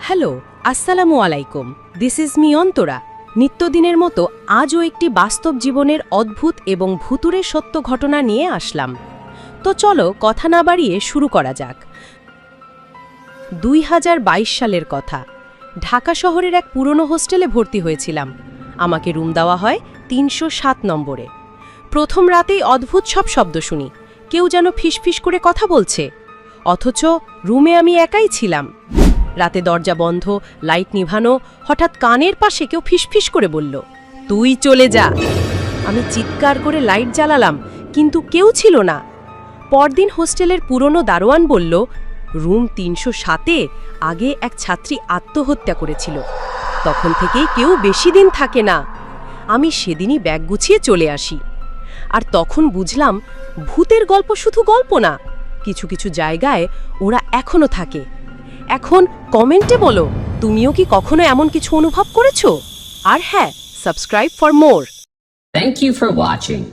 Hello, আসসালামু আলাইকুম। This is me Antara. নিত্যদিনের মতো আজও একটি বাস্তব জীবনের অদ্ভুত এবং ভুতুড়ে সত্য ঘটনা নিয়ে আসলাম। তো চলো কথা না বাড়িয়ে শুরু করা যাক। 2022 সালের কথা। ঢাকা শহরের এক পুরনো হোস্টেলে ভর্তি হয়েছিলাম। আমাকে রুম দেওয়া হয় 307 নম্বরে। প্রথম রাতেই অদ্ভুত সব শব্দ শুনি। কেউ যেন ফিসফিস করে কথা বলছে, অথচ রুমে আমি একাই ছিলাম। রাতে দরজা বন্ধ, লাইট নিভানো, হঠাৎ কানের পাশে কেউ ফিসফিস করে বলল, তুই চলে যা। আমি চিৎকার করে লাইট জ্বালালাম, কিন্তু কেউ ছিল না। পরদিন হোস্টেলের পুরনো দারোয়ান বলল, রুম 307-এ আগে এক ছাত্রী আত্মহত্যা করেছিল। তখন থেকেই কেউ বেশি দিন থাকে না। আমি সেদিনই ব্যাগ গুছিয়ে চলে আসি। আর তখন বুঝলাম, ভূতের গল্প শুধু গল্প না, কিছু কিছু জায়গায় ওরা এখনো থাকে। এখন কমেন্টে বলো, তুমিও কি কখনো এমন কিছু অনুভব করেছো? আর হ্যাঁ, subscribe for more. Thank you for watching.